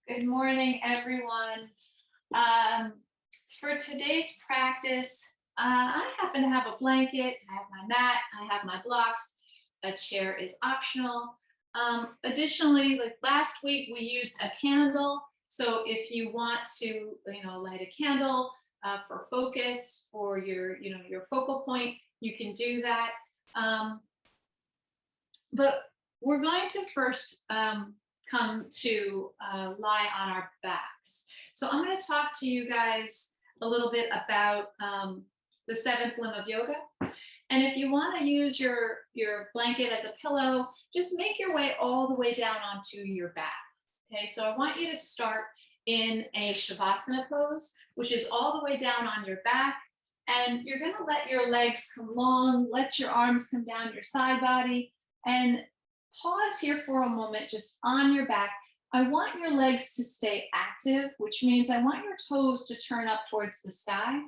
Good morning, everyone. For today's practice, I happen to have a blanket, I have my mat, I have my blocks. A chair is optional. Additionally, like last week, we used a candle. So if you want to, light a candle for focus, for your focal point, you can do that. But we're going to first come to lie on our backs. So I'm going to talk to you guys a little bit about the seventh limb of yoga. And if you want to use your blanket as a pillow, just make your way all the way down onto your back. Okay, so I want you to start in a Savasana pose, which is all the way down on your back. And you're going to let your legs come long, let your arms come down your side body, and pause here for a moment just on your back. I want your legs to stay active, which means I want your toes to turn up towards the sky.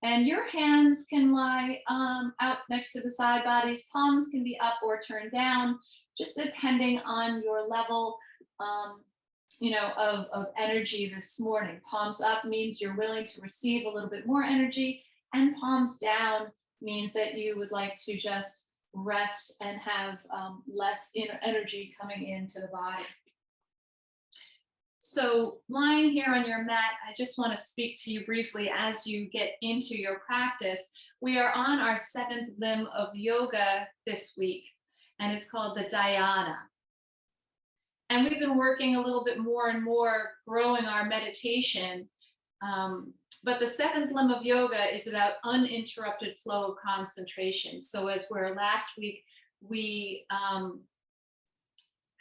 And your hands can lie out next to the side bodies. Palms can be up or turned down, just depending on your level of energy this morning. Palms up means you're willing to receive a little bit more energy, and palms down means that you would like to just rest and have less energy coming into the body. So lying here on your mat, I just want to speak to you briefly as you get into your practice. We are on our seventh limb of yoga this week, and it's called the dhyana. And we've been working a little bit more and more, growing our meditation. But the seventh limb of yoga is about uninterrupted flow of concentration. So as where last week we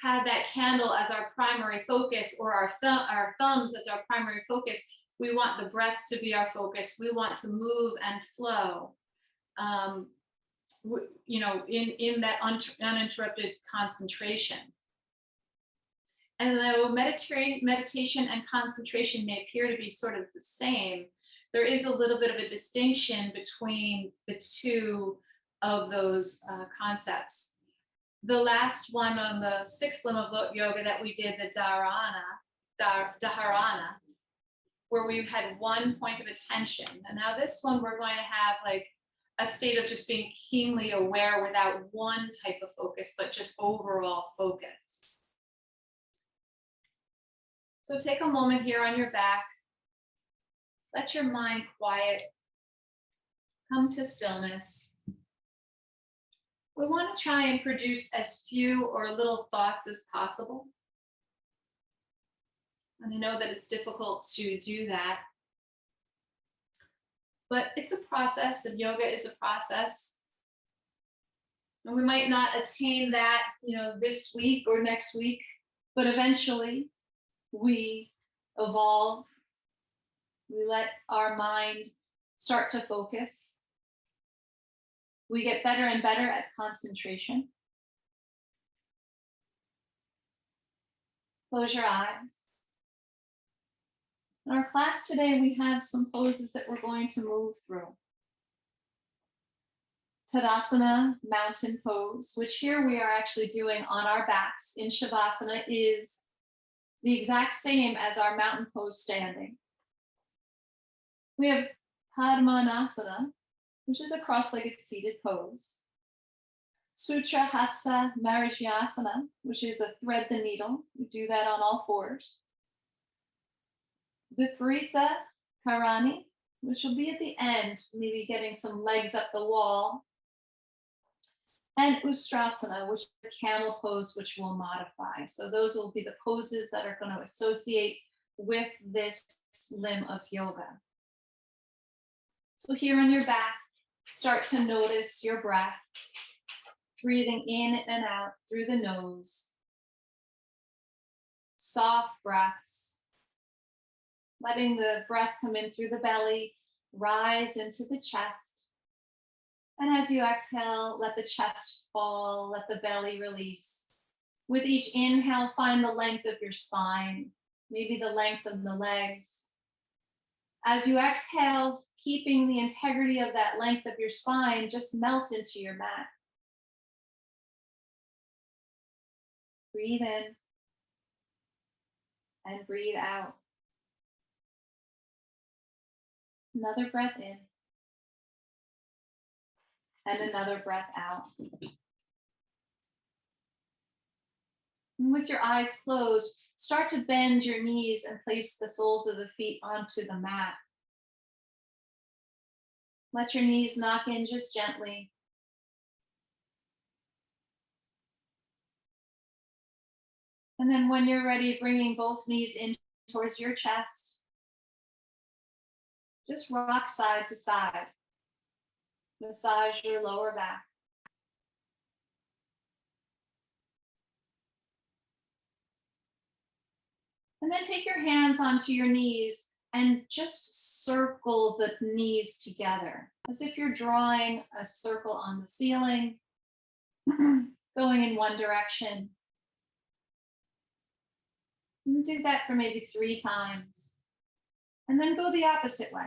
had that candle as our primary focus, or our thumbs as our primary focus, we want the breath to be our focus. We want to move and flow, in that uninterrupted concentration. And though meditation and concentration may appear to be sort of the same, there is a little bit of a distinction between the two of those concepts. The last one on the sixth limb of yoga that we did, the dharana, where we had one point of attention. And now this one, we're going to have like a state of just being keenly aware without one type of focus, but just overall focus. So take a moment here on your back. Let your mind quiet. Come to stillness. We want to try and produce as few or little thoughts as possible. And I know that it's difficult to do that. But it's a process, and yoga is a process. And we might not attain that, this week or next week, but eventually we evolve. We let our mind start to focus. We get better and better at concentration. Close your eyes. In our class today, we have some poses that we're going to move through. Tadasana, mountain pose, which here we are actually doing on our backs in Savasana, is the exact same as our mountain pose standing. We have Padmasana, which is a cross-legged seated pose. Sutra, Hasta, Majariasana, which is a thread the needle. We do that on all fours. Viparita Karani, which will be at the end, maybe getting some legs up the wall. And Ustasana, which is the camel pose, which we'll modify. So those will be the poses that are going to associate with this limb of yoga. So here on your back, start to notice your breath, breathing in and out through the nose. Soft breaths, letting the breath come in through the belly, rise into the chest. And as you exhale, let the chest fall, let the belly release. With each inhale, find the length of your spine, maybe the length of the legs. As you exhale, keeping the integrity of that length of your spine, just melt into your mat. Breathe in and breathe out. Another breath in. And another breath out. And with your eyes closed, start to bend your knees and place the soles of the feet onto the mat. Let your knees knock in just gently. And then when you're ready, bringing both knees in towards your chest. Just rock side to side. Massage your lower back. And then take your hands onto your knees and just circle the knees together as if you're drawing a circle on the ceiling, going in one direction. And do that for maybe 3 times. And then go the opposite way.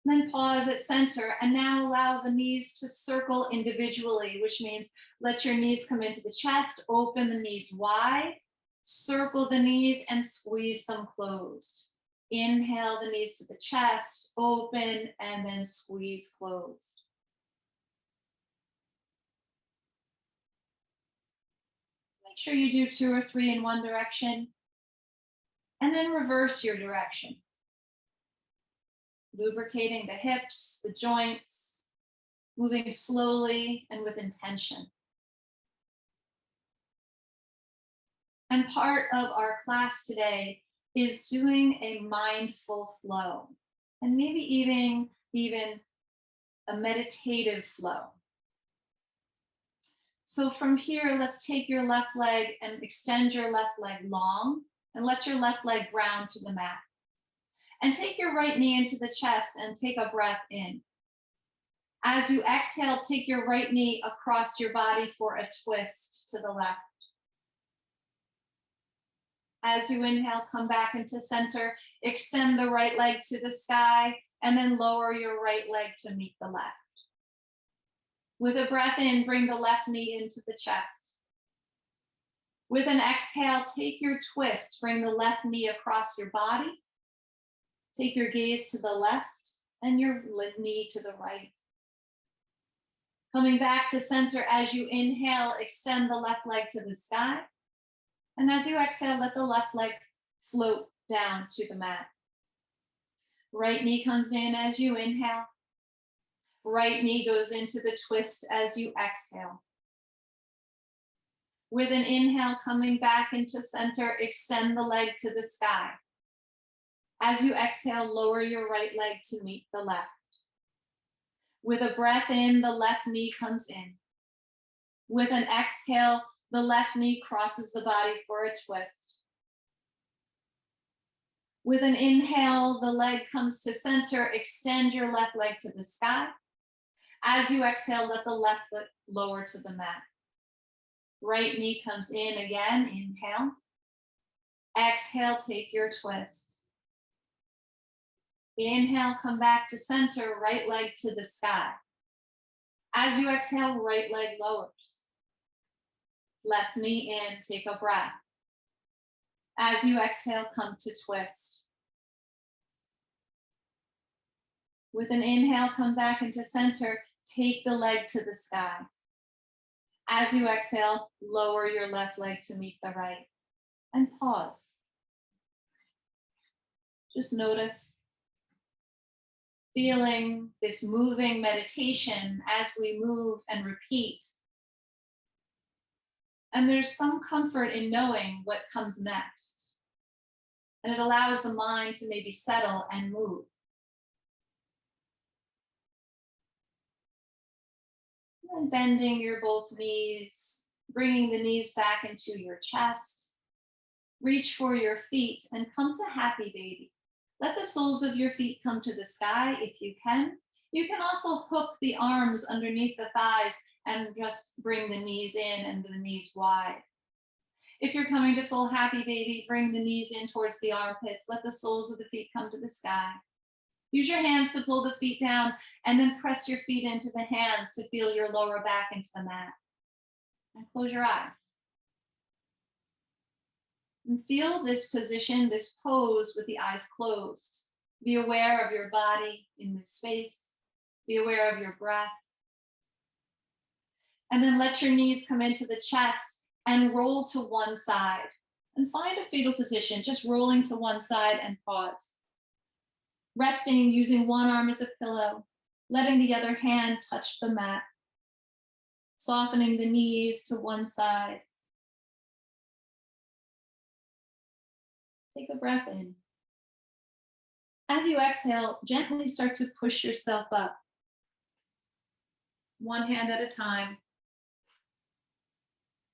Then pause at center and now allow the knees to circle individually, which means let your knees come into the chest, open the knees wide, circle the knees and squeeze them closed. Inhale the knees to the chest, open, and then squeeze closed. Make sure you do 2 or 3 in one direction, and then reverse your direction. Lubricating the hips, the joints, moving slowly and with intention. And part of our class today is doing a mindful flow, and maybe even a meditative flow. So from here, let's take your left leg and extend your left leg long, and let your left leg ground to the mat. And take your right knee into the chest and take a breath in. As you exhale, take your right knee across your body for a twist to the left. As you inhale, come back into center, extend the right leg to the sky, and then lower your right leg to meet the left. With a breath in, bring the left knee into the chest. With an exhale, take your twist, bring the left knee across your body. Take your gaze to the left and your knee to the right. Coming back to center as you inhale, extend the left leg to the sky. And as you exhale, let the left leg float down to the mat. Right knee comes in as you inhale. Right knee goes into the twist as you exhale. With an inhale, coming back into center, extend the leg to the sky. As you exhale, lower your right leg to meet the left. With a breath in, the left knee comes in. With an exhale, the left knee crosses the body for a twist. With an inhale, the leg comes to center. Extend your left leg to the sky. As you exhale, let the left foot lower to the mat. Right knee comes in again. Inhale. Exhale, take your twist. Inhale, come back to center, right leg to the sky. As you exhale, right leg lowers. Left knee in, take a breath. As you exhale, come to twist. With an inhale, come back into center, take the leg to the sky. As you exhale, lower your left leg to meet the right. And pause. Just notice. Feeling this moving meditation as we move and repeat. And there's some comfort in knowing what comes next. And it allows the mind to maybe settle and move. And bending your both knees, bringing the knees back into your chest. Reach for your feet and come to happy baby. Let the soles of your feet come to the sky if you can. You can also hook the arms underneath the thighs and just bring the knees in and the knees wide. If you're coming to full happy baby, bring the knees in towards the armpits. Let the soles of the feet come to the sky. Use your hands to pull the feet down and then press your feet into the hands to feel your lower back into the mat. And close your eyes. And feel this position, this pose with the eyes closed. Be aware of your body in this space. Be aware of your breath. And then let your knees come into the chest and roll to one side. And find a fetal position, just rolling to one side and pause. Resting using one arm as a pillow, letting the other hand touch the mat. Softening the knees to one side. Take a breath in. As you exhale, gently start to push yourself up. One hand at a time.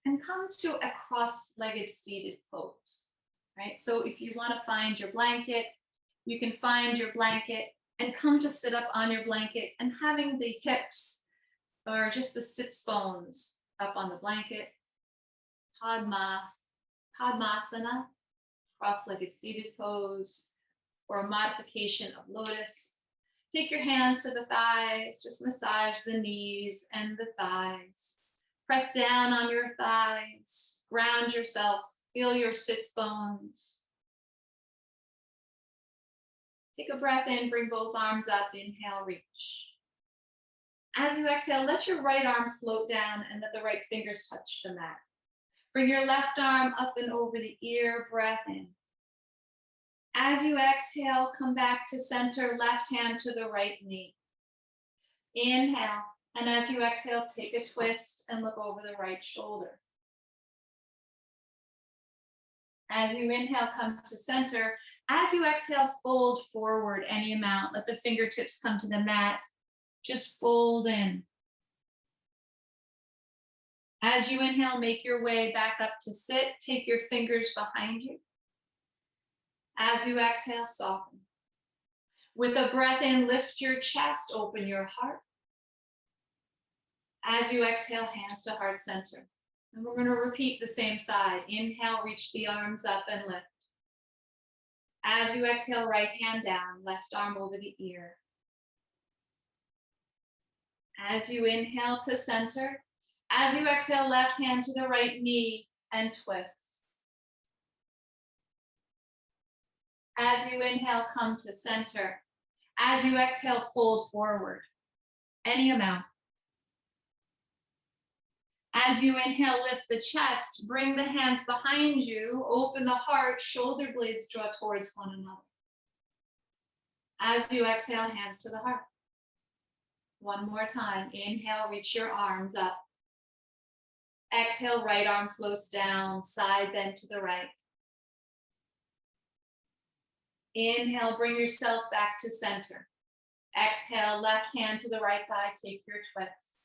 And come to a cross-legged seated pose, right? So if you want to find your blanket, you can find your blanket and come to sit up on your blanket and having the hips or just the sits bones up on the blanket. Padmasana, cross-legged seated pose, or a modification of Lotus. Take your hands to the thighs, just massage the knees and the thighs. Press down on your thighs, ground yourself, feel your sits bones. Take a breath in, bring both arms up, inhale, reach. As you exhale, let your right arm float down and let the right fingers touch the mat. Bring your left arm up and over the ear, breath in. As you exhale, come back to center, left hand to the right knee. Inhale, and as you exhale, take a twist and look over the right shoulder. As you inhale, come to center. As you exhale, fold forward any amount. Let the fingertips come to the mat. Just fold in. As you inhale, make your way back up to sit. Take your fingers behind you. As you exhale, soften. With a breath in, lift your chest, open your heart. As you exhale, hands to heart center. And we're going to repeat the same side. Inhale, reach the arms up and lift. As you exhale, right hand down, left arm over the ear. As you inhale to center. As you exhale, left hand to the right knee and twist. As you inhale, come to center. As you exhale, fold forward. Any amount. As you inhale, lift the chest, bring the hands behind you, open the heart, shoulder blades draw towards one another. As you exhale, hands to the heart. One more time. Inhale, reach your arms up. Exhale, right arm floats down, side bend to the right. Inhale, bring yourself back to center. Exhale, left hand to the right thigh, take your twist.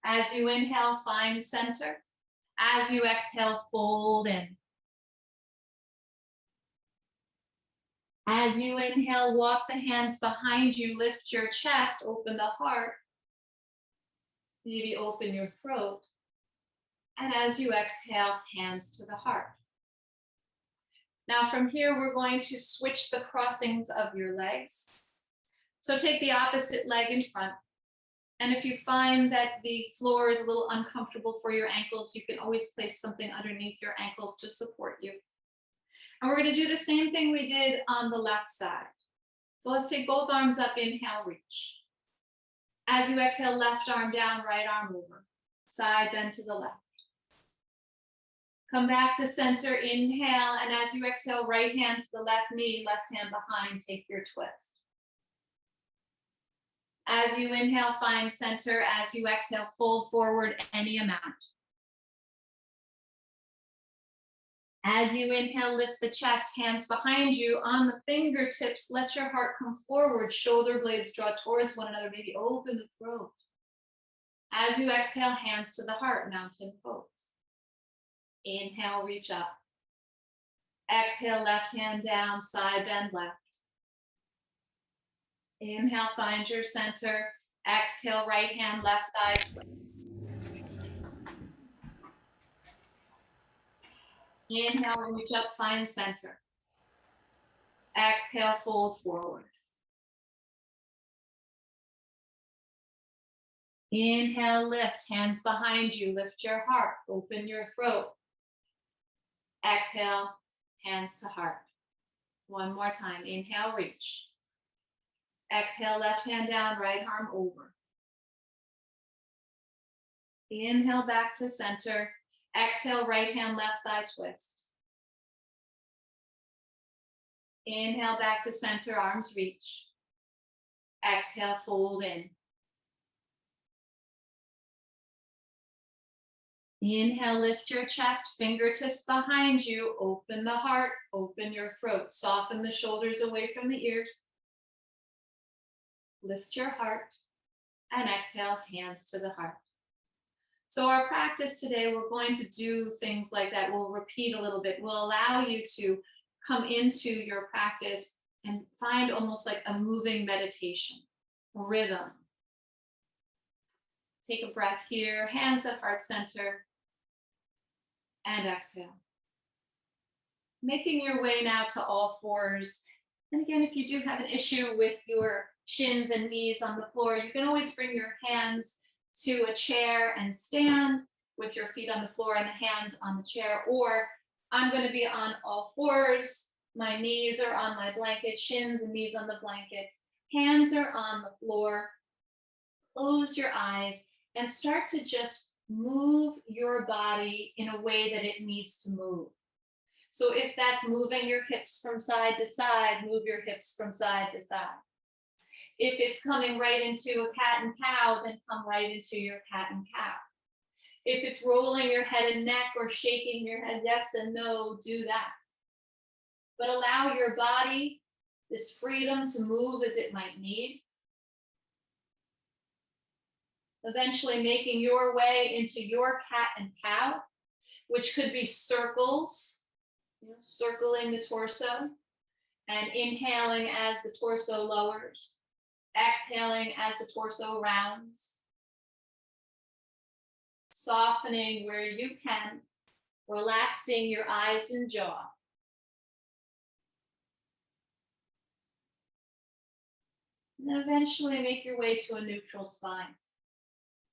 As you inhale, find center. As you exhale, fold in. As you inhale, walk the hands behind you, lift your chest, open the heart. Maybe open your throat. And as you exhale, hands to the heart. Now from here, we're going to switch the crossings of your legs. So take the opposite leg in front. And if you find that the floor is a little uncomfortable for your ankles, you can always place something underneath your ankles to support you. And we're going to do the same thing we did on the left side. So let's take both arms up, inhale, reach. As you exhale, left arm down, right arm over. Side bend to the left. Come back to center, inhale, and as you exhale, right hand to the left knee, left hand behind, take your twist. As you inhale, find center. As you exhale, fold forward any amount. As you inhale, lift the chest, hands behind you. On the fingertips, let your heart come forward. Shoulder blades draw towards one another. Maybe open the throat. As you exhale, hands to the heart, mountain pose. Inhale, reach up. Exhale, left hand down, side bend left. Inhale, find your center. Exhale, right hand, left thigh twist. Inhale, reach up, find center. Exhale, fold forward. Inhale, lift, hands behind you, lift your heart, open your throat. Exhale, hands to heart. One more time, inhale, reach. Exhale, left hand down, right arm over. Inhale, back to center. Exhale, right hand, left thigh twist. Inhale, back to center, arms reach. Exhale, fold in. Inhale, lift your chest, fingertips behind you, open the heart, open your throat, soften the shoulders away from the ears. Lift your heart, and exhale, hands to the heart. So our practice today, we're going to do things like that. We'll repeat a little bit. We'll allow you to come into your practice and find almost like a moving meditation, a rhythm. Take a breath here, hands at heart center, and exhale. Making your way now to all fours. And again, if you do have an issue with your shins and knees on the floor, you can always bring your hands to a chair and stand with your feet on the floor and the hands on the chair. Or I'm going to be on all fours. My knees are on my blanket, shins and knees on the blankets. Hands are on the floor. Close your eyes and start to just move your body in a way that it needs to move. So if that's moving your hips from side to side, move your hips from side to side. If it's coming right into a cat and cow, then come right into your cat and cow. If it's rolling your head and neck or shaking your head, yes and no, do that. But allow your body this freedom to move as it might need. Eventually making your way into your cat and cow, which could be circles, circling the torso, and inhaling as the torso lowers, exhaling as the torso rounds, softening where you can, relaxing your eyes and jaw. And then eventually make your way to a neutral spine.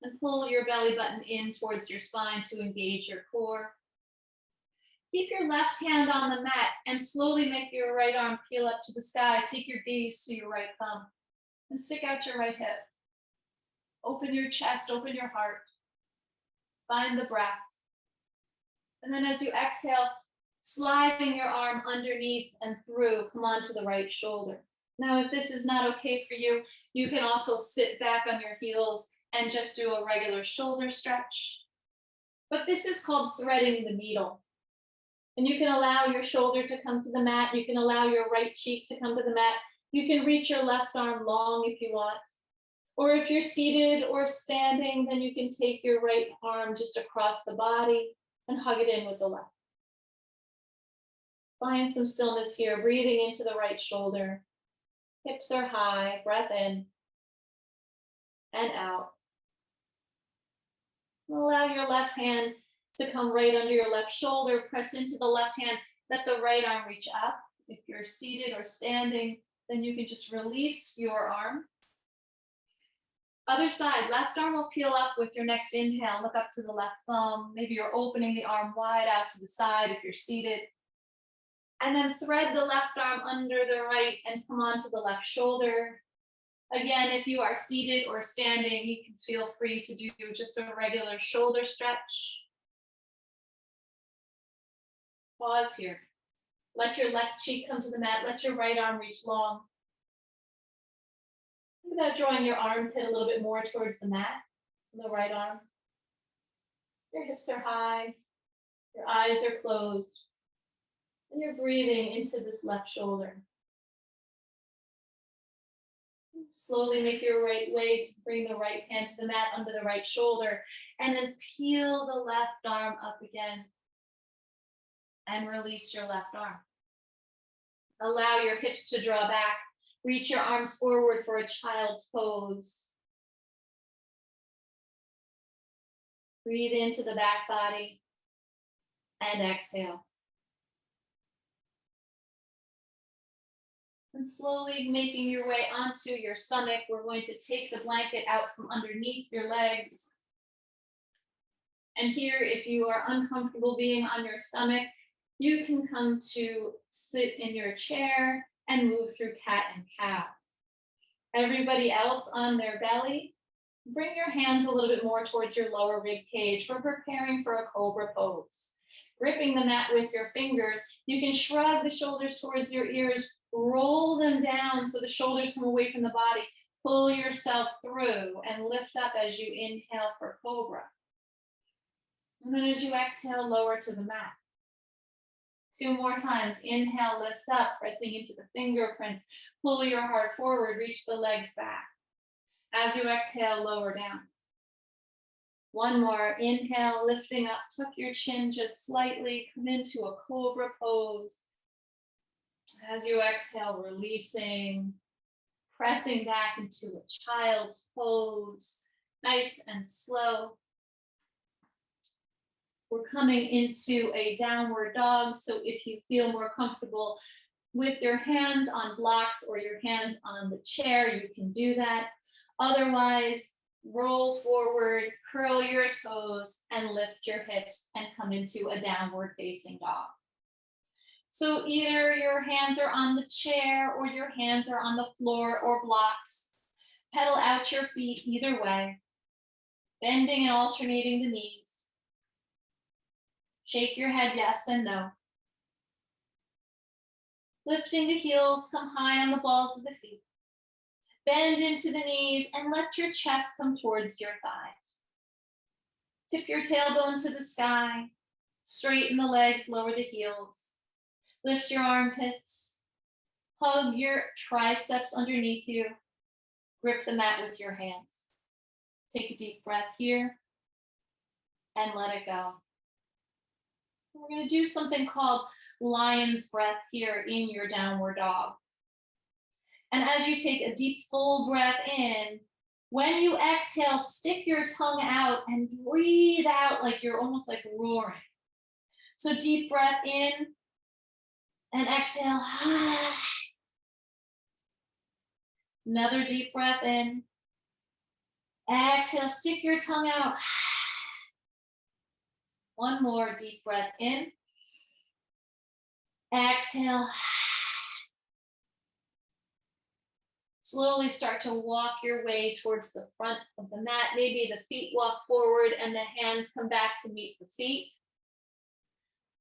And pull your belly button in towards your spine to engage your core. Keep your left hand on the mat and slowly make your right arm peel up to the sky. Take your gaze to your right thumb and stick out your right hip. Open your chest, open your heart. Find the breath. And then as you exhale, sliding your arm underneath and through, come onto the right shoulder. Now, if this is not okay for you, you can also sit back on your heels and just do a regular shoulder stretch. But this is called threading the needle. And you can allow your shoulder to come to the mat. You can allow your right cheek to come to the mat. You can reach your left arm long if you want. Or if you're seated or standing, then you can take your right arm just across the body and hug it in with the left. Find some stillness here, breathing into the right shoulder. Hips are high, breath in and out. Allow your left hand to come right under your left shoulder. Press into the left hand. Let the right arm reach up. If you're seated or standing, then you can just release your arm. Other side, left arm will peel up with your next inhale. Look up to the left thumb. Maybe you're opening the arm wide out to the side if you're seated. And then thread the left arm under the right and come onto the left shoulder. Again, if you are seated or standing, you can feel free to do just a regular shoulder stretch. Pause here. Let your left cheek come to the mat. Let your right arm reach long. Think about drawing your armpit a little bit more towards the mat, the right arm. Your hips are high. Your eyes are closed. And you're breathing into this left shoulder. Slowly make your right way to bring the right hand to the mat under the right shoulder, and then peel the left arm up again and release your left arm. Allow your hips to draw back. Reach your arms forward for a child's pose. Breathe into the back body and exhale. And slowly making your way onto your stomach, we're going to take the blanket out from underneath your legs. And here, if you are uncomfortable being on your stomach, you can come to sit in your chair and move through cat and cow. Everybody else on their belly, bring your hands a little bit more towards your lower rib cage. We're preparing for a Cobra Pose. Gripping the mat with your fingers, you can shrug the shoulders towards your ears, roll them down so the shoulders come away from the body. Pull yourself through and lift up as you inhale for Cobra. And then as you exhale, lower to the mat. 2 more times. Inhale, lift up, pressing into the fingerprints. Pull your heart forward, reach the legs back. As you exhale, lower down. 1 more. Inhale, lifting up, tuck your chin just slightly, come into a Cobra Pose. As you exhale, releasing, pressing back into a child's pose, nice and slow. We're coming into a downward dog, so if you feel more comfortable with your hands on blocks or your hands on the chair, you can do that. Otherwise, roll forward, curl your toes, and lift your hips and come into a downward facing dog. So either your hands are on the chair or your hands are on the floor or blocks. Pedal out your feet either way, bending and alternating the knees. Shake your head yes and no. Lifting the heels, come high on the balls of the feet. Bend into the knees and let your chest come towards your thighs. Tip your tailbone to the sky. Straighten the legs, lower the heels. Lift your armpits. Hug your triceps underneath you. Grip the mat with your hands. Take a deep breath here and let it go. We're going to do something called lion's breath here in your downward dog. And as you take a deep, full breath in, when you exhale, stick your tongue out and breathe out like you're almost like roaring. So deep breath in and exhale. Another deep breath in. Exhale, stick your tongue out. 1 more deep breath in. Exhale. Slowly start to walk your way towards the front of the mat. Maybe the feet walk forward and the hands come back to meet the feet.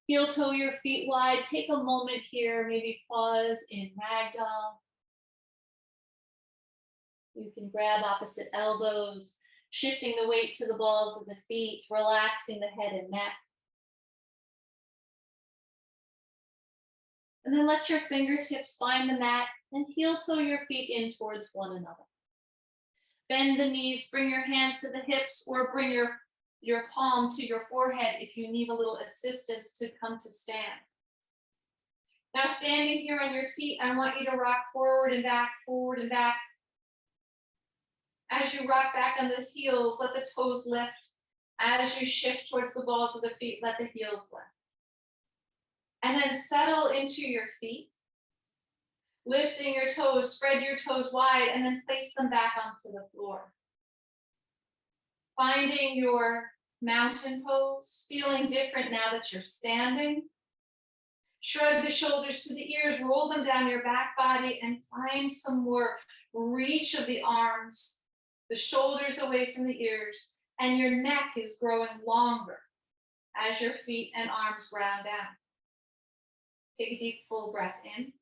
Heel toe your feet wide. Take a moment here. Maybe pause in ragdoll. You can grab opposite elbows, shifting the weight to the balls of the feet, relaxing the head and neck. And then let your fingertips find the mat and heel toe your feet in towards one another. Bend the knees, bring your hands to the hips, or bring your palm to your forehead if you need a little assistance to come to stand. Now standing here on your feet, I want you to rock forward and back, forward and back. As you rock back on the heels, let the toes lift. As you shift towards the balls of the feet, let the heels lift. And then settle into your feet. Lifting your toes, spread your toes wide, and then place them back onto the floor. Finding your mountain pose, feeling different now that you're standing. Shrug the shoulders to the ears, roll them down your back body, and find some more reach of the arms, the shoulders away from the ears, and your neck is growing longer as your feet and arms ground down. Take a deep, full breath in.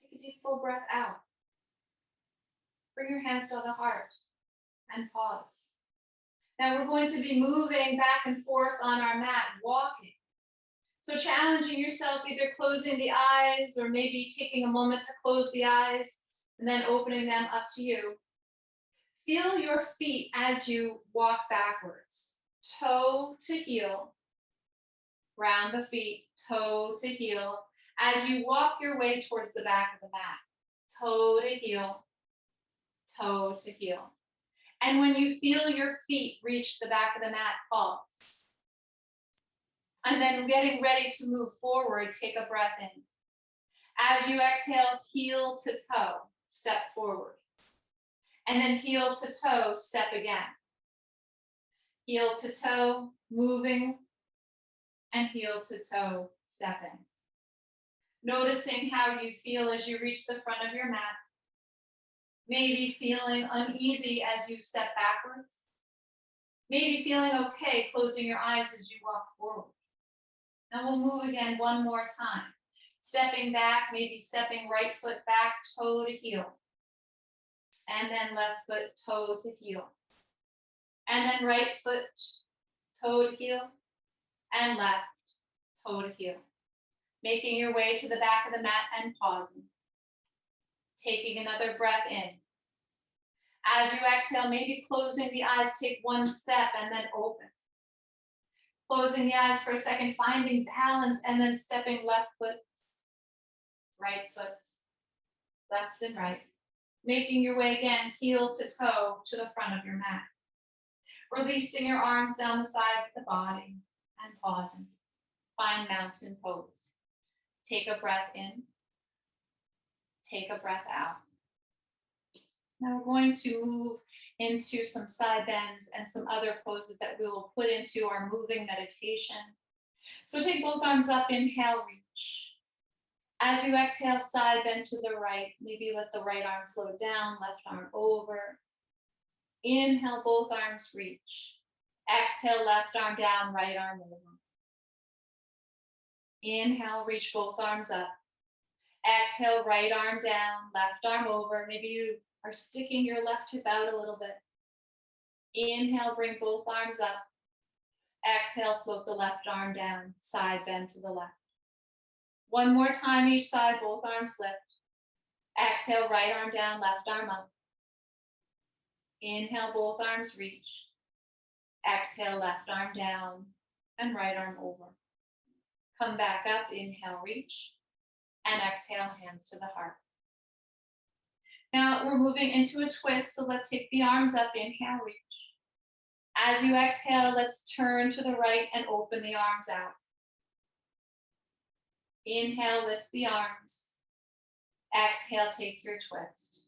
Take a deep, full breath out. Bring your hands to the heart and pause. Now we're going to be moving back and forth on our mat, walking. So challenging yourself, either closing the eyes or maybe taking a moment to close the eyes and then opening them, up to you. Feel your feet as you walk backwards, toe to heel. Round the feet, toe to heel, as you walk your way towards the back of the mat. Toe to heel, toe to heel. And when you feel your feet reach the back of the mat, pause. And then getting ready to move forward, take a breath in. As you exhale, heel to toe, step forward. And then heel to toe, step again. Heel to toe, moving, and heel to toe, stepping. Noticing how you feel as you reach the front of your mat. Maybe feeling uneasy as you step backwards. Maybe feeling okay closing your eyes as you walk forward. Now we'll move again one more time. Stepping back, maybe stepping right foot back, toe to heel. And then left foot, toe to heel. And then right foot, toe to heel. And left, toe to heel. Making your way to the back of the mat and pausing. Taking another breath in. As you exhale, maybe closing the eyes, take one step and then open. Closing the eyes for a second, finding balance, and then stepping left foot, left and right. Making your way again, heel to toe, to the front of your mat. Releasing your arms down the sides of the body and pausing. Find mountain pose. Take a breath in. Take a breath out. Now we're going to move into some side bends and some other poses that we will put into our moving meditation. So take both arms up, inhale, reach. As you exhale, side bend to the right. Maybe let the right arm float down, left arm over. Inhale, both arms reach. Exhale, left arm down, right arm over. Inhale, reach both arms up. Exhale, right arm down, left arm over. Maybe you are sticking your left hip out a little bit. Inhale, bring both arms up. Exhale, float the left arm down, side bend to the left. One more time each side, both arms lift. Exhale, right arm down, left arm up. Inhale, both arms reach. Exhale, left arm down and right arm over. Come back up, inhale, reach. And exhale, hands to the heart. Now we're moving into a twist, so let's take the arms up, inhale, reach. As you exhale, let's turn to the right and open the arms out. Inhale, lift the arms. Exhale, take your twist.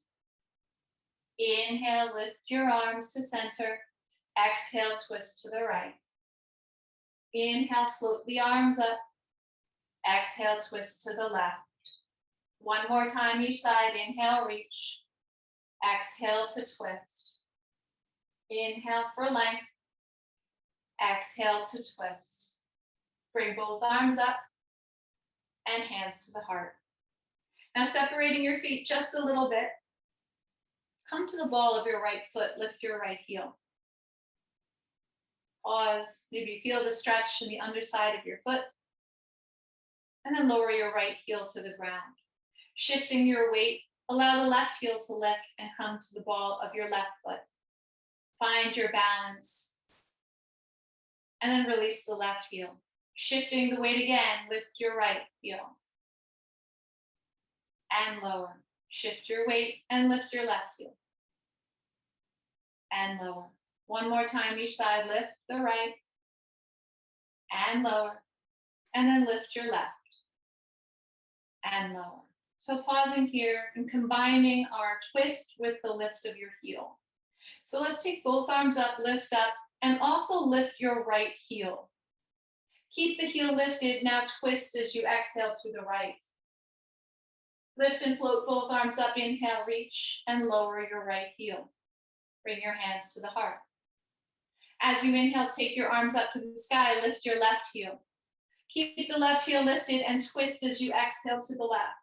Inhale, lift your arms to center. Exhale, twist to the right. Inhale, float the arms up. Exhale, twist to the left. One more time each side. Inhale, reach. Exhale to twist. Inhale for length. Exhale to twist. Bring both arms up and hands to the heart. Now separating your feet just a little bit. Come to the ball of your right foot. Lift your right heel. Pause. Maybe feel the stretch in the underside of your foot. And then lower your right heel to the ground. Shifting your weight, allow the left heel to lift and come to the ball of your left foot. Find your balance. And then release the left heel. Shifting the weight again, lift your right heel. And lower. Shift your weight and lift your left heel. And lower. One more time each side, lift the right. And lower. And then lift your left. And lower. So pausing here and combining our twist with the lift of your heel. So let's take both arms up, lift up, and also lift your right heel. Keep the heel lifted, now twist as you exhale to the right. Lift and float both arms up, inhale, reach, and lower your right heel. Bring your hands to the heart. As you inhale, take your arms up to the sky, lift your left heel. Keep the left heel lifted and twist as you exhale to the left.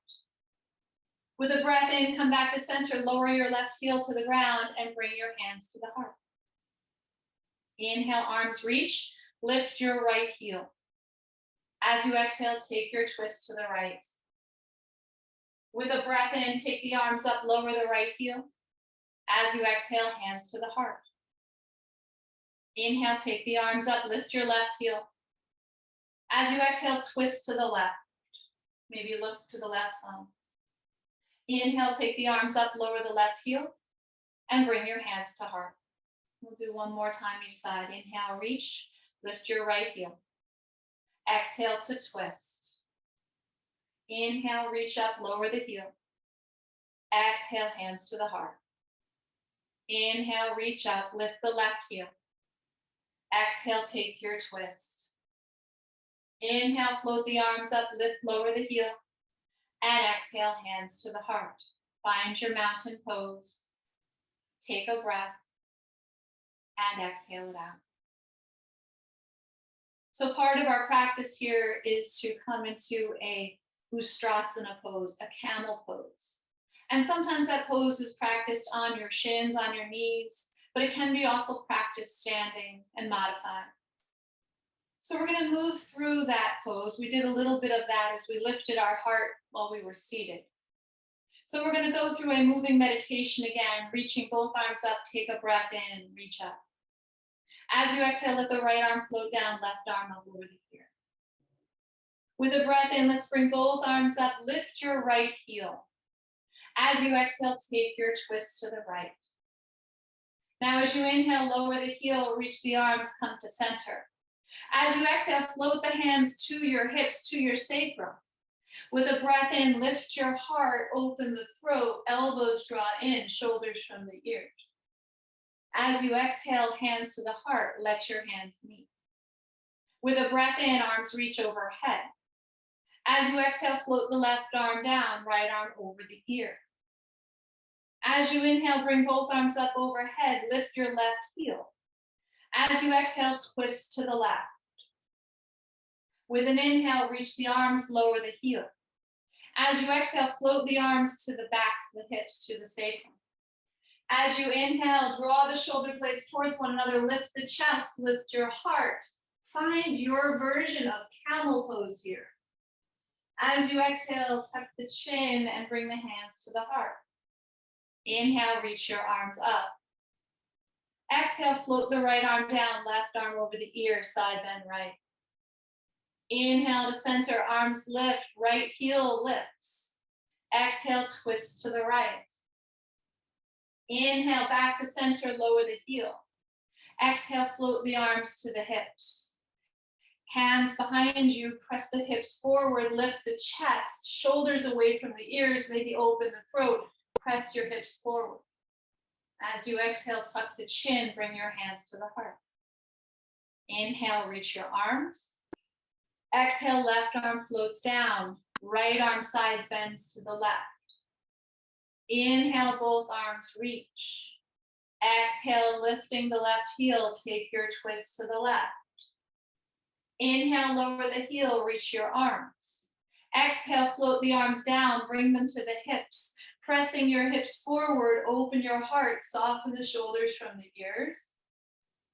With a breath in, come back to center, lower your left heel to the ground and bring your hands to the heart. Inhale, arms reach, lift your right heel. As you exhale, take your twist to the right. With a breath in, take the arms up, lower the right heel. As you exhale, hands to the heart. Inhale, take the arms up, lift your left heel. As you exhale, twist to the left. Maybe look to the left thumb. Inhale, take the arms up, lower the left heel, and bring your hands to heart. We'll do one more time each side. Inhale, reach, lift your right heel. Exhale to twist. Inhale, reach up, lower the heel. Exhale, hands to the heart. Inhale, reach up, lift the left heel. Exhale, take your twist. Inhale, float the arms up, lift, lower the heel. And exhale, hands to the heart. Find your mountain pose. Take a breath and exhale it out. So part of our practice here is to come into a Ustasana pose, a camel pose. And sometimes that pose is practiced on your shins, on your knees, but it can be also practiced standing and modified. So we're going to move through that pose. We did a little bit of that as we lifted our heart while we were seated. So we're going to go through a moving meditation again, reaching both arms up, take a breath in, reach up. As you exhale, let the right arm float down, left arm up over the ear. With a breath in, let's bring both arms up, lift your right heel. As you exhale, take your twist to the right. Now as you inhale, lower the heel, reach the arms, come to center. As you exhale, float the hands to your hips, to your sacrum. With a breath in, lift your heart, open the throat, elbows draw in, shoulders from the ears. As you exhale, hands to the heart, let your hands meet. With a breath in, arms reach overhead. As you exhale, float the left arm down, right arm over the ear. As you inhale, bring both arms up overhead, lift your left heel. As you exhale, twist to the left. With an inhale, reach the arms, lower the heel. As you exhale, float the arms to the back, to the hips, to the sacrum. As you inhale, draw the shoulder blades towards one another, lift the chest, lift your heart. Find your version of camel pose here. As you exhale, tuck the chin and bring the hands to the heart. Inhale, reach your arms up. Exhale, float the right arm down, left arm over the ear, side bend right. Inhale to center, arms lift, right heel lifts. Exhale, twist to the right. Inhale, back to center, lower the heel. Exhale, float the arms to the hips. Hands behind you, press the hips forward, lift the chest, shoulders away from the ears, maybe open the throat, press your hips forward. As you exhale, tuck the chin, bring your hands to the heart. Inhale, reach your arms. Exhale, left arm floats down, right arm sides bends to the left. Inhale, both arms reach. Exhale, lifting the left heel, take your twist to the left. Inhale, lower the heel, reach your arms. Exhale, float the arms down, bring them to the hips. Pressing your hips forward, open your heart, soften the shoulders from the ears.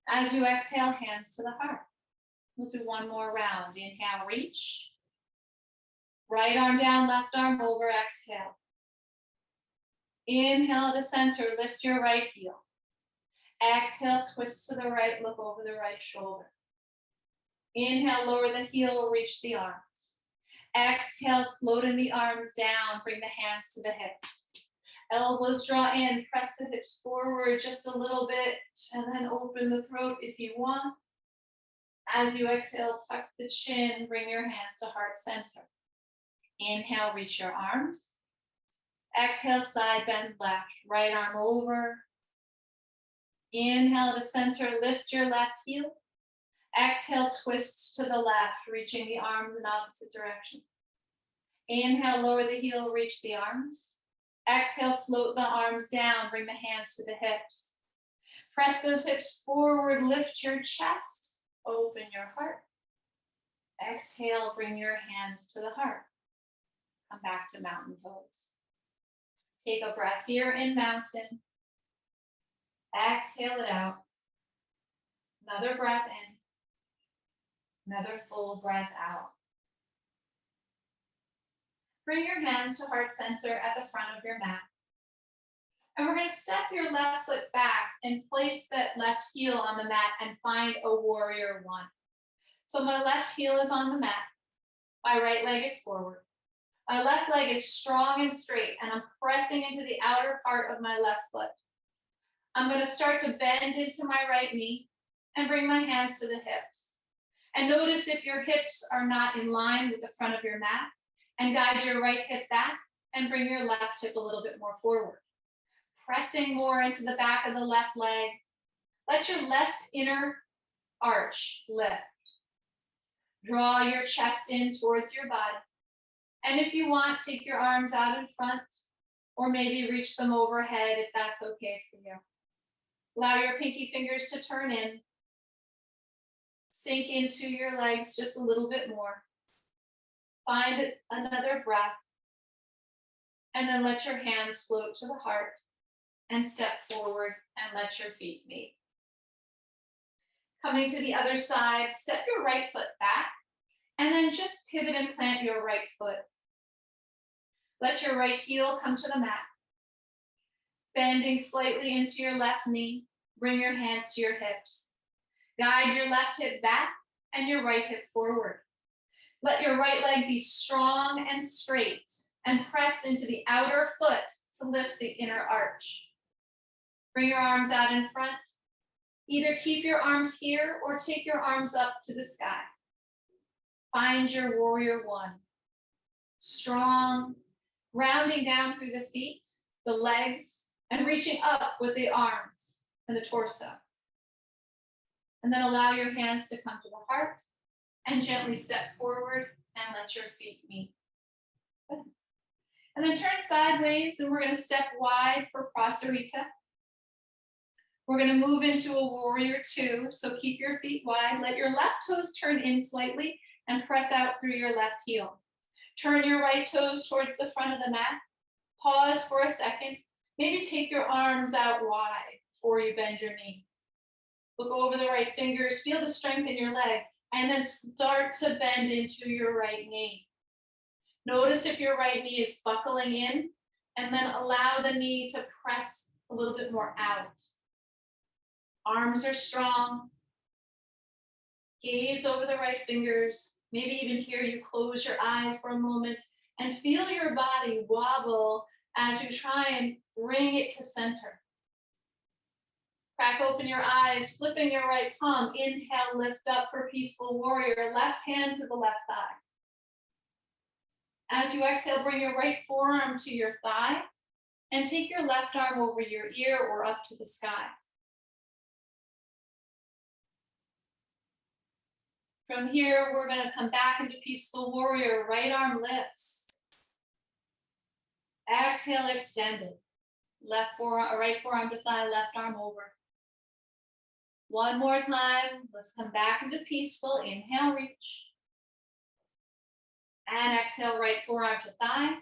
As you exhale, hands to the heart. We'll do one more round. Inhale, reach. Right arm down, left arm over, exhale. Inhale to center, lift your right heel. Exhale, twist to the right, look over the right shoulder. Inhale, lower the heel, reach the arms. Exhale, floating the arms down, bring the hands to the hips. Elbows draw in, press the hips forward just a little bit, and then open the throat if you want. As you exhale, tuck the chin, bring your hands to heart center. Inhale, reach your arms. Exhale, side bend left, right arm over. Inhale to center, lift your left heel. Exhale, twist to the left, reaching the arms in opposite direction. Inhale, lower the heel, reach the arms. Exhale, float the arms down, bring the hands to the hips. Press those hips forward, lift your chest, open your heart. Exhale, bring your hands to the heart. Come back to mountain pose. Take a breath here in mountain. Exhale it out. Another breath in. Another full breath out. Bring your hands to heart center at the front of your mat. And we're going to step your left foot back and place that left heel on the mat and find a warrior one. So my left heel is on the mat. My right leg is forward. My left leg is strong and straight, and I'm pressing into the outer part of my left foot. I'm going to start to bend into my right knee and bring my hands to the hips. And notice if your hips are not in line with the front of your mat, And guide your right hip back and bring your left hip a little bit more forward. Pressing more into the back of the left leg. Let your left inner arch lift. Draw your chest in towards your body. And if you want, take your arms out in front or maybe reach them overhead if that's okay for you. Allow your pinky fingers to turn in. Sink into your legs just a little bit more. Find another breath. And then let your hands float to the heart and step forward and let your feet meet. Coming to the other side, step your right foot back and then just pivot and plant your right foot. Let your right heel come to the mat. Bending slightly into your left knee, bring your hands to your hips. Guide your left hip back and your right hip forward. Let your right leg be strong and straight and press into the outer foot to lift the inner arch. Bring your arms out in front. Either keep your arms here or take your arms up to the sky. Find your warrior one. Strong, grounding down through the feet, the legs, and reaching up with the arms and the torso. And then allow your hands to come to the heart and gently step forward and let your feet meet. Good. And then turn sideways and we're going to step wide for Prasarita. We're going to move into a warrior two. So keep your feet wide. Let your left toes turn in slightly and press out through your left heel. Turn your right toes towards the front of the mat. Pause for a second. Maybe take your arms out wide before you bend your knee. Look over the right fingers. Feel the strength in your leg. And then start to bend into your right knee. Notice if your right knee is buckling in, and then allow the knee to press a little bit more out. Arms are strong. Gaze over the right fingers. Maybe even here you close your eyes for a moment and feel your body wobble as you try and bring it to center. Crack open your eyes, flipping your right palm. Inhale, lift up for peaceful warrior. Left hand to the left thigh. As you exhale, bring your right forearm to your thigh and take your left arm over your ear or up to the sky. From here, we're going to come back into peaceful warrior. Right arm lifts. Exhale, extended. Right forearm to thigh, left arm over. One more time. Let's come back into peaceful. Inhale, reach. And exhale, right forearm to thigh,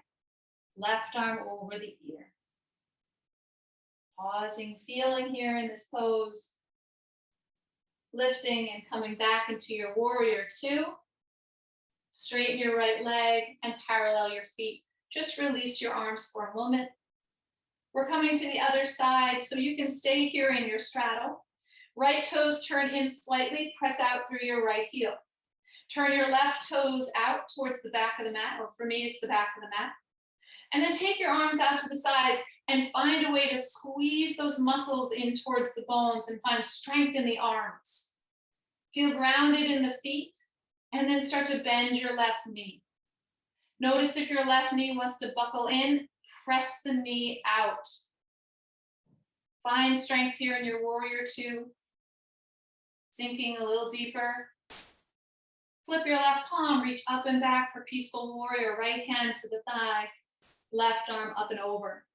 left arm over the ear. Pausing, feeling here in this pose. Lifting and coming back into your warrior two. Straighten your right leg and parallel your feet. Just release your arms for a moment. We're coming to the other side, so you can stay here in your straddle. Right toes turn in slightly, press out through your right heel. Turn your left toes out towards the back of the mat, or for me, it's the back of the mat. And then take your arms out to the sides and find a way to squeeze those muscles in towards the bones and find strength in the arms. Feel grounded in the feet, and then start to bend your left knee. Notice if your left knee wants to buckle in, press the knee out. Find strength here in your warrior two. Sinking a little deeper. Flip your left palm, reach up and back for peaceful warrior. Right hand to the thigh, left arm up and over.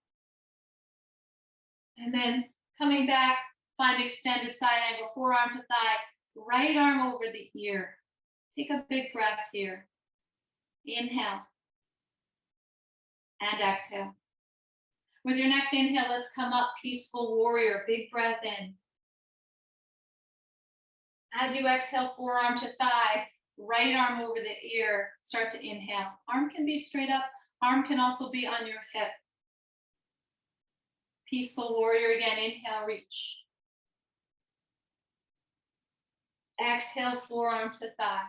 And then coming back, find extended side angle, forearm to thigh, right arm over the ear. Take a big breath here. Inhale and exhale. With your next inhale, let's come up, peaceful warrior. Big breath in. As you exhale, forearm to thigh, right arm over the ear. Start to inhale. Arm can be straight up. Arm can also be on your hip. Peaceful warrior again. Inhale, reach. Exhale, forearm to thigh.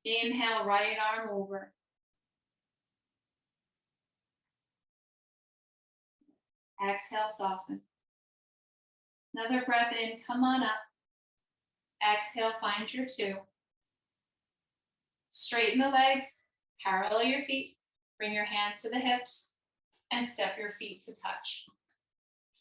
Inhale, right arm over. Exhale, soften. Another breath in, come on up. Exhale, find your two. Straighten the legs, Parallel your feet, bring your hands to the hips, and step your feet to touch.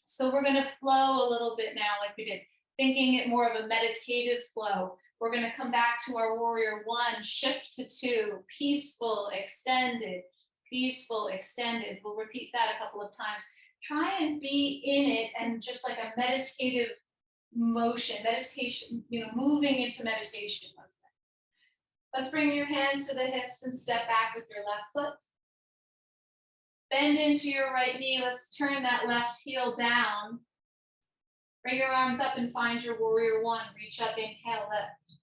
So we're gonna flow a little bit now like we did, thinking it more of a meditative flow. We're gonna come back to our warrior one, shift to two, peaceful, extended, peaceful, extended. We'll repeat that a couple of times. Try and be in it and just like a meditative motion, meditation, moving into meditation, let's say. Let's bring your hands to the hips and step back with your left foot. Bend into your right knee. Let's turn that left heel down. Bring your arms up and find your warrior one. Reach up, inhale, lift.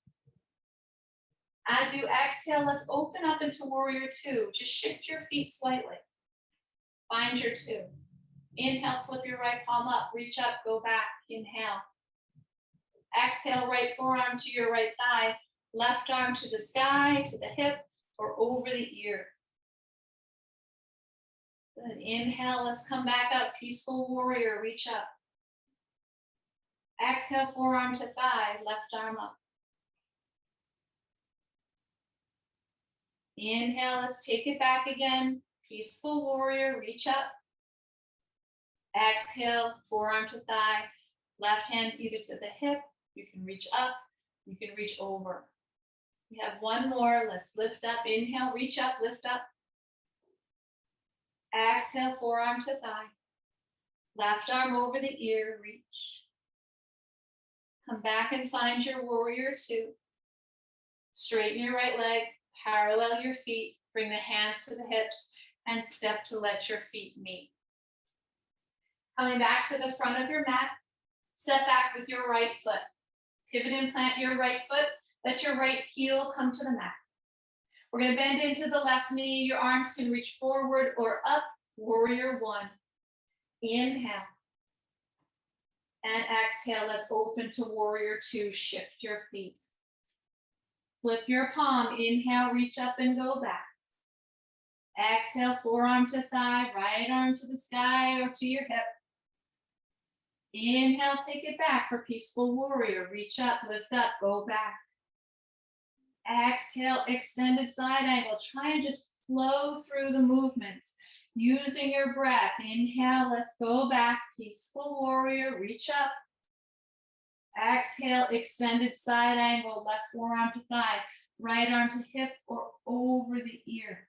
As you exhale, let's open up into warrior two. Just shift your feet slightly. Find your two. Inhale, flip your right palm up. Reach up, go back. Inhale. Exhale, right forearm to your right thigh. Left arm to the sky, to the hip, or over the ear. Good. Inhale, let's come back up. Peaceful warrior, reach up. Exhale, forearm to thigh, left arm up. Inhale, let's take it back again. Peaceful warrior, reach up. Exhale, forearm to thigh, left hand either to the hip, you can reach up, you can reach over. We have one more, let's lift up. Inhale, reach up, lift up. Exhale, forearm to thigh. Left arm over the ear, reach. Come back and find your warrior two. Straighten your right leg, parallel your feet, bring the hands to the hips, and step to let your feet meet. Coming back to the front of your mat, step back with your right foot. Pivot and plant your right foot, let your right heel come to the mat. We're going to bend into the left knee. Your arms can reach forward or up. Warrior one. Inhale. And exhale. Let's open to warrior two. Shift your feet. Flip your palm. Inhale, reach up and go back. Exhale, forearm to thigh, right arm to the sky or to your hip. Inhale, take it back for peaceful warrior. Reach up, lift up, go back. Exhale, extended side angle. Try and just flow through the movements using your breath. Inhale, let's go back. Peaceful warrior, reach up. Exhale, extended side angle. Left forearm to thigh, right arm to hip or over the ear.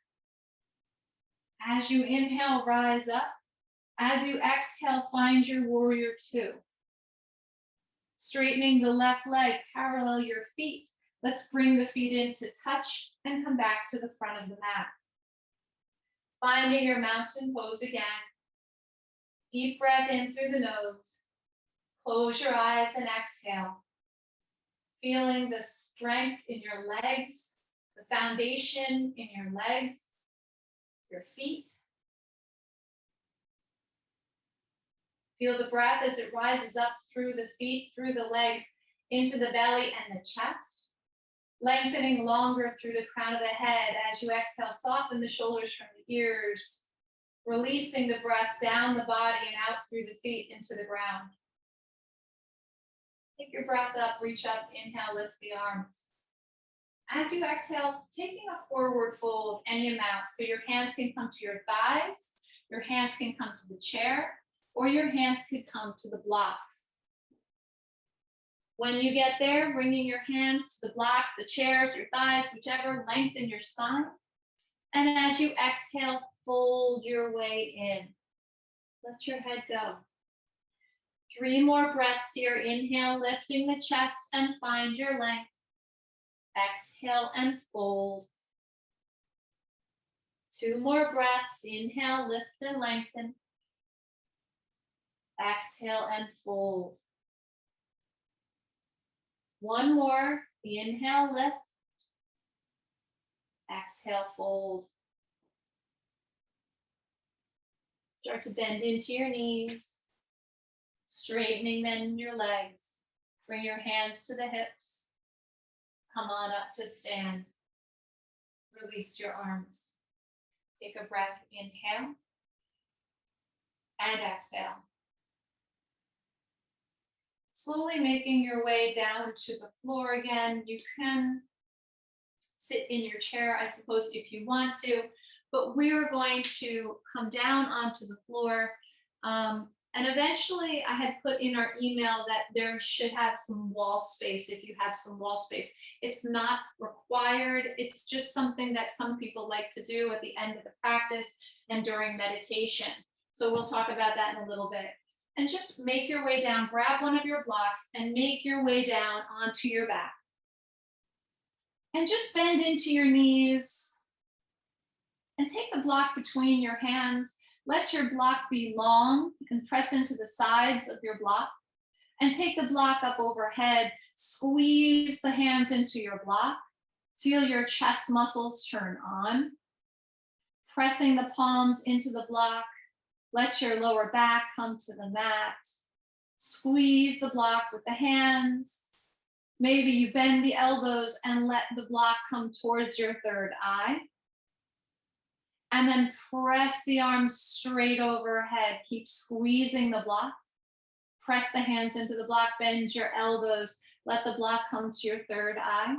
As you inhale, rise up. As you exhale, find your warrior two. Straightening the left leg, parallel your feet. Let's bring the feet into touch and come back to the front of the mat. Finding your mountain pose again. Deep breath in through the nose. Close your eyes and exhale. Feeling the strength in your legs, the foundation in your legs, your feet. Feel the breath as it rises up through the feet, through the legs, into the belly and the chest. Lengthening longer through the crown of the head. As you exhale, soften the shoulders from the ears. Releasing the breath down the body and out through the feet into the ground. Take your breath up, reach up, inhale, lift the arms. As you exhale, taking a forward fold any amount. So your hands can come to your thighs, your hands can come to the chair, or your hands could come to the blocks. When you get there, bringing your hands to the blocks, the chairs, your thighs, whichever, lengthen your spine. And as you exhale, fold your way in. Let your head go. 3 more breaths here. Inhale, lifting the chest and find your length. Exhale and fold. 2 more breaths. Inhale, lift and lengthen. Exhale and fold. 1 more. Inhale, lift. Exhale, fold. Start to bend into your knees. Straightening then your legs. Bring your hands to the hips. Come on up to stand. Release your arms. Take a breath. Inhale. And exhale. Slowly making your way down to the floor again. You can sit in your chair, I suppose, if you want to, but we're going to come down onto the floor. And eventually I had put in our email that there should have some wall space if you have some wall space. It's not required. It's just something that some people like to do at the end of the practice and during meditation. So we'll talk about that in a little bit. And just make your way down, grab one of your blocks and make your way down onto your back. And just bend into your knees and take the block between your hands. Let your block be long and press into the sides of your block. And take the block up overhead. Squeeze the hands into your block. Feel your chest muscles turn on. Pressing the palms into the block. Let your lower back come to the mat. Squeeze the block with the hands. Maybe you bend the elbows and let the block come towards your third eye. And then press the arms straight overhead. Keep squeezing the block. Press the hands into the block, bend your elbows. Let the block come to your third eye.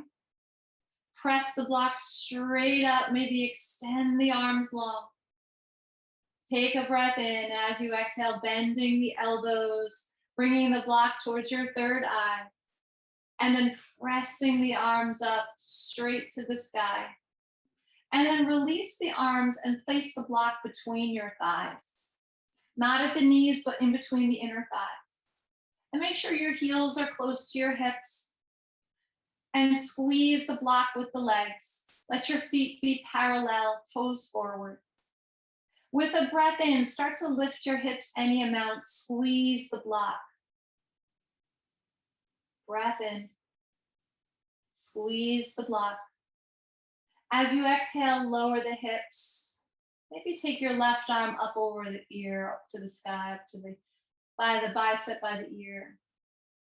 Press the block straight up, maybe extend the arms long. Take a breath in as you exhale, bending the elbows, bringing the block towards your third eye, and then pressing the arms up straight to the sky. And then release the arms and place the block between your thighs. Not at the knees, but in between the inner thighs. And make sure your heels are close to your hips. And squeeze the block with the legs. Let your feet be parallel, toes forward. With a breath in, start to lift your hips any amount. Squeeze the block. Breath in. Squeeze the block. As you exhale, lower the hips. Maybe take your left arm up over the ear, up to the sky, up to by the bicep, by the ear.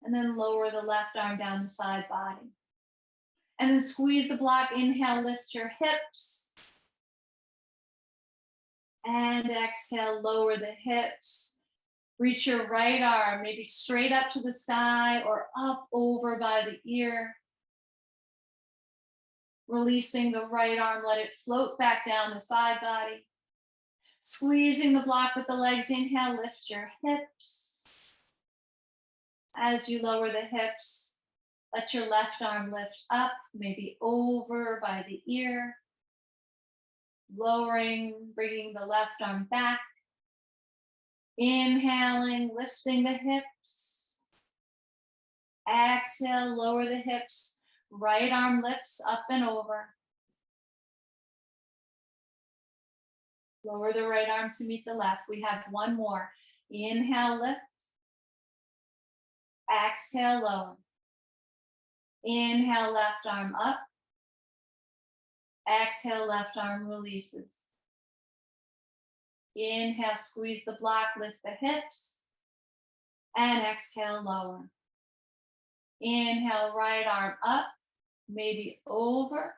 And then lower the left arm down the side body. And then squeeze the block. Inhale, lift your hips. And exhale, lower the hips. Reach your right arm, maybe straight up to the sky or up over by the ear. Releasing the right arm, let it float back down the side body. Squeezing the block with the legs. Inhale, lift your hips. As you lower the hips, let your left arm lift up, maybe over by the ear. Lowering, bringing the left arm back. Inhaling, lifting the hips. Exhale, lower the hips. Right arm lifts up and over. Lower the right arm to meet the left. We have one more. Inhale, lift. Exhale, lower. Inhale, left arm up. Exhale, left arm releases. Inhale, squeeze the block, lift the hips. And exhale, lower. Inhale, right arm up, maybe over.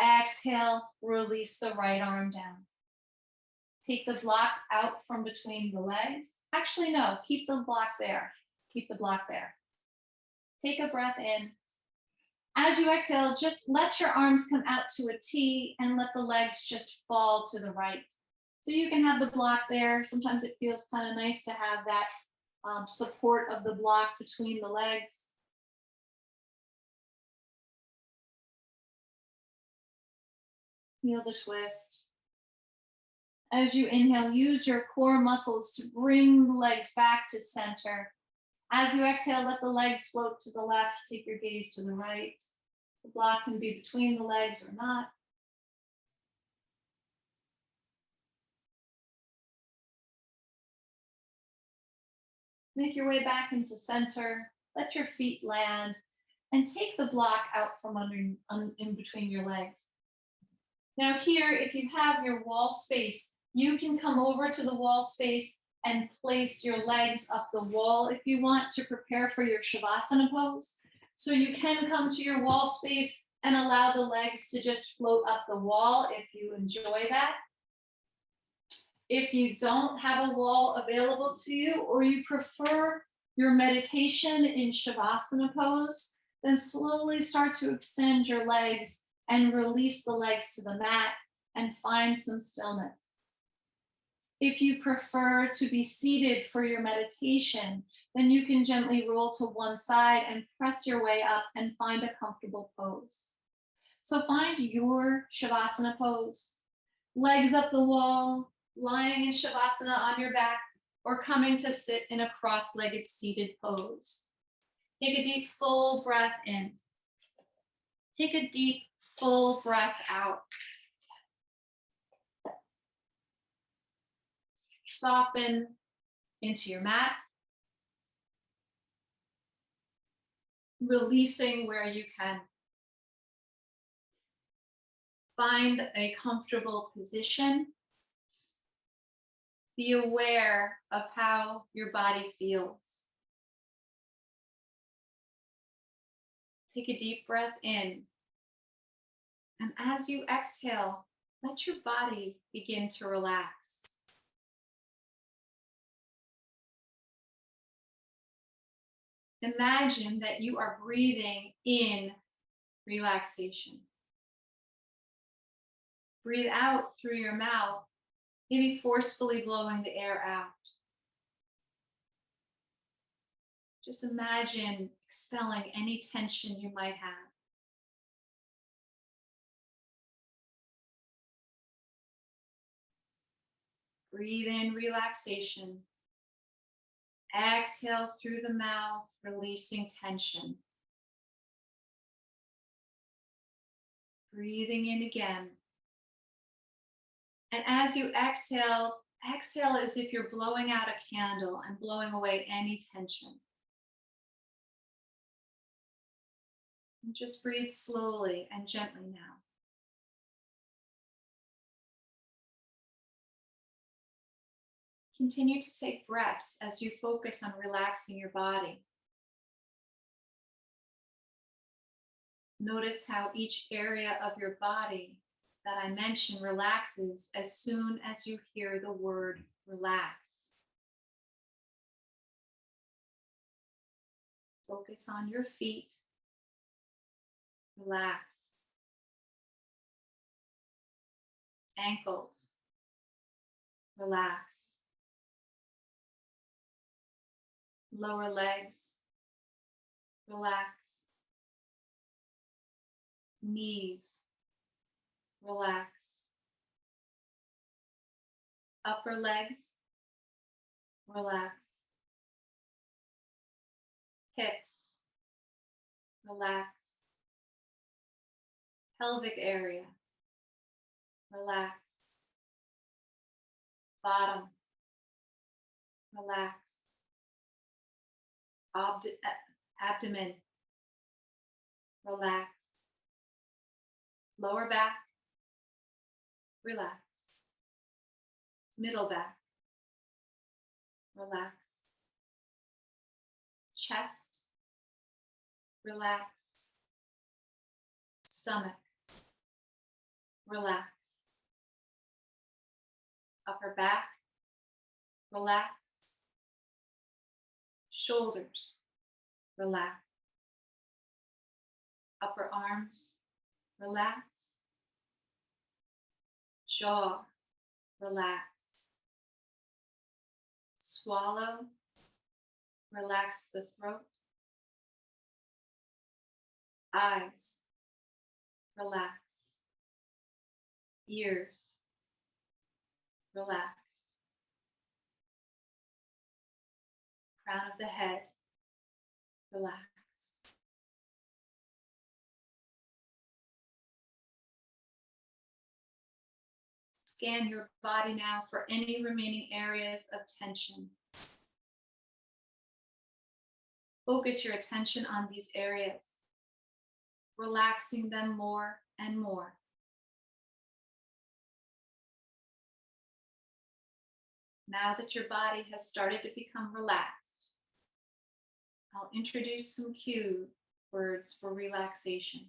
Exhale, release the right arm down. Take the block out from between the legs. Actually, no, keep the block there. Keep the block there. Take a breath in. As you exhale, just let your arms come out to a T and let the legs just fall to the right. So you can have the block there. Sometimes it feels kind of nice to have that support of the block between the legs. Feel the twist. As you inhale, use your core muscles to bring the legs back to center. As you exhale, let the legs float to the left. Take your gaze to the right. The block can be between the legs or not. Make your way back into center. Let your feet land and take the block out from in between your legs. Now here, if you have your wall space, you can come over to the wall space and place your legs up the wall if you want to prepare for your Savasana pose. So you can come to your wall space and allow the legs to just float up the wall if you enjoy that. If you don't have a wall available to you, or you prefer your meditation in Savasana pose, Then slowly start to extend your legs and release the legs to the mat and find some stillness. If you prefer to be seated for your meditation, then you can gently roll to one side and press your way up and find a comfortable pose. So find your Savasana pose. Legs up the wall, lying in Savasana on your back, or coming to sit in a cross-legged seated pose. Take a deep, full breath in. Take a deep, full breath out. Soften into your mat. Releasing where you can. Find a comfortable position. Be aware of how your body feels. Take a deep breath in. And as you exhale, let your body begin to relax. Imagine that you are breathing in relaxation. Breathe out through your mouth, maybe forcefully blowing the air out. Just imagine expelling any tension you might have. Breathe in relaxation. Exhale through the mouth, releasing tension. Breathing in again. And as you exhale, exhale as if you're blowing out a candle and blowing away any tension. And just breathe slowly and gently now. Continue to take breaths as you focus on relaxing your body. Notice how each area of your body that I mentioned relaxes as soon as you hear the word relax. Focus on your feet. Relax. Ankles. Relax. Lower legs. Relax. Knees. Relax. Upper legs. Relax. Hips. Relax. Pelvic area. Relax. Bottom. Relax. Abdomen. Relax. Lower back. Relax. Middle back. Relax. Chest. Relax. Stomach. Relax. Upper back. Relax. Shoulders. Relax. Upper arms. Relax. Jaw. Relax. Swallow. Relax the throat. Eyes. Relax. Ears. Relax. Crown of the head. Relax. Scan your body now for any remaining areas of tension. Focus your attention on these areas, relaxing them more and more. Now that your body has started to become relaxed, I'll introduce some cue words for relaxation.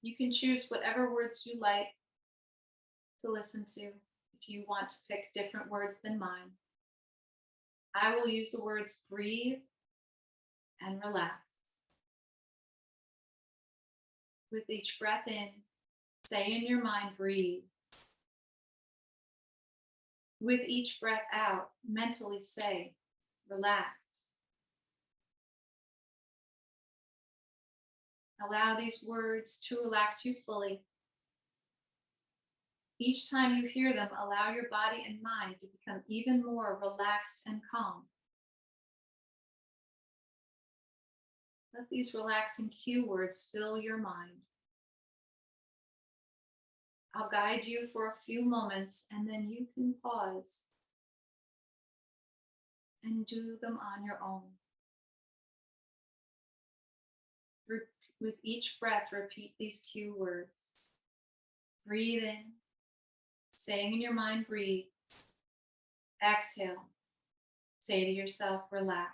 You can choose whatever words you like to listen to if you want to pick different words than mine. I will use the words breathe and relax. With each breath in, say in your mind, breathe. With each breath out, mentally say, relax. Allow these words to relax you fully. Each time you hear them, allow your body and mind to become even more relaxed and calm. Let these relaxing cue words fill your mind. I'll guide you for a few moments, and then you can pause and do them on your own. With each breath, repeat these cue words. Breathe in, saying in your mind, breathe. Exhale, say to yourself, relax.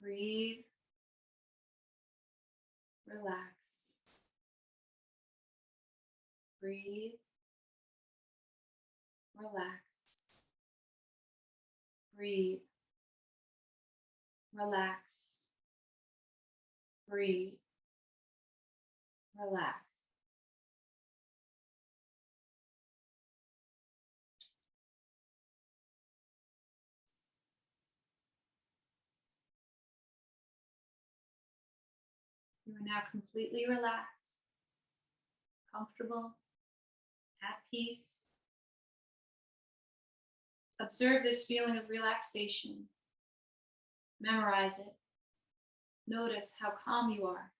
Breathe, relax. Breathe, relax. Breathe, relax. Breathe, relax. You are now completely relaxed, comfortable, at peace. Observe this feeling of relaxation. Memorize it. Notice how calm you are.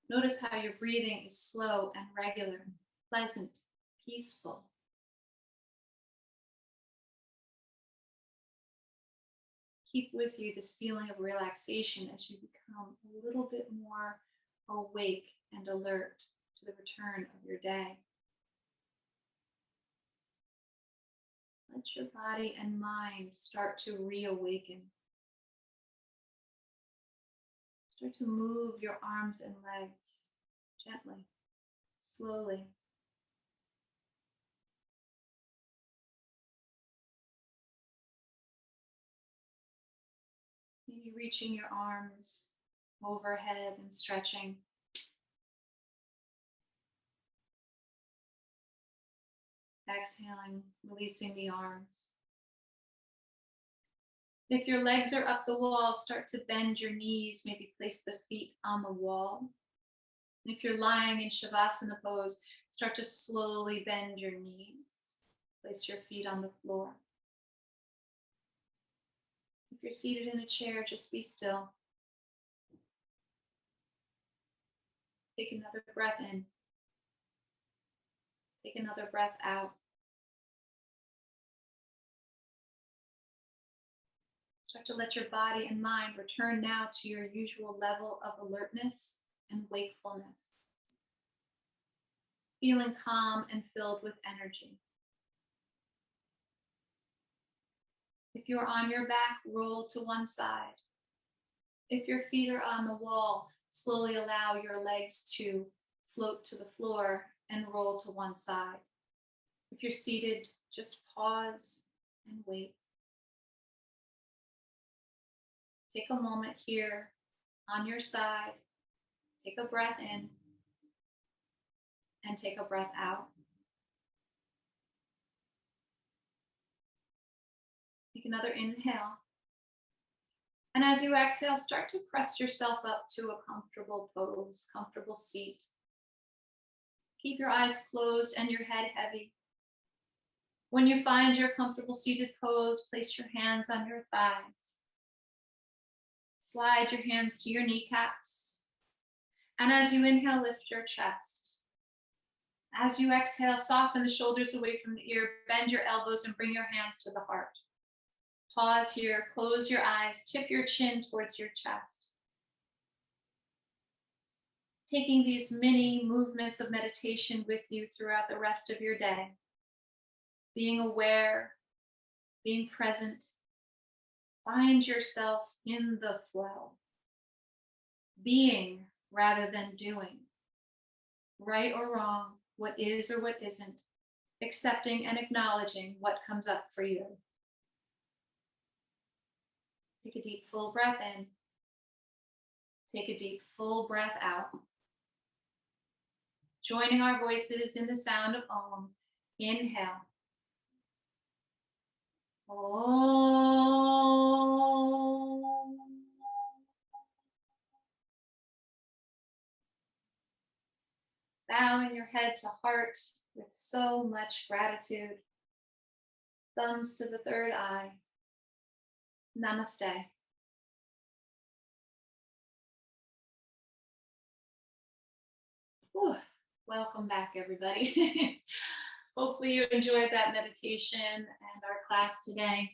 Notice how your breathing is slow and regular, pleasant, peaceful. Keep with you this feeling of relaxation as you become a little bit more awake and alert to the return of your day. Let your body and mind start to reawaken. Start to move your arms and legs gently, slowly. Maybe reaching your arms overhead and stretching. Exhaling, releasing the arms. If your legs are up the wall, start to bend your knees, maybe place the feet on the wall. If you're lying in Savasana Pose, start to slowly bend your knees. Place your feet on the floor. If you're seated in a chair, just be still. Take another breath in. Take another breath out. Start to let your body and mind return now to your usual level of alertness and wakefulness. Feeling calm and filled with energy. If you're on your back, roll to one side. If your feet are on the wall, slowly allow your legs to float to the floor and roll to one side. If you're seated, just pause and wait. Take a moment here on your side. Take a breath in and take a breath out. Take another inhale. And as you exhale, start to press yourself up to a comfortable pose, comfortable seat. Keep your eyes closed and your head heavy. When you find your comfortable seated pose, place your hands on your thighs. Slide your hands to your kneecaps. And as you inhale, lift your chest. As you exhale, soften the shoulders away from the ear, bend your elbows and bring your hands to the heart. Pause here, close your eyes, tip your chin towards your chest. Taking these mini movements of meditation with you throughout the rest of your day. Being aware, being present. Find yourself in the flow. Being rather than doing. Right or wrong, what is or what isn't. Accepting and acknowledging what comes up for you. Take a deep, full breath in. Take a deep, full breath out. Joining our voices in the sound of Om. Inhale. Om. Bowing your head to heart with so much gratitude. Thumbs to the third eye. Namaste. Whew. Welcome back, everybody. Hopefully you enjoyed that meditation and our class today.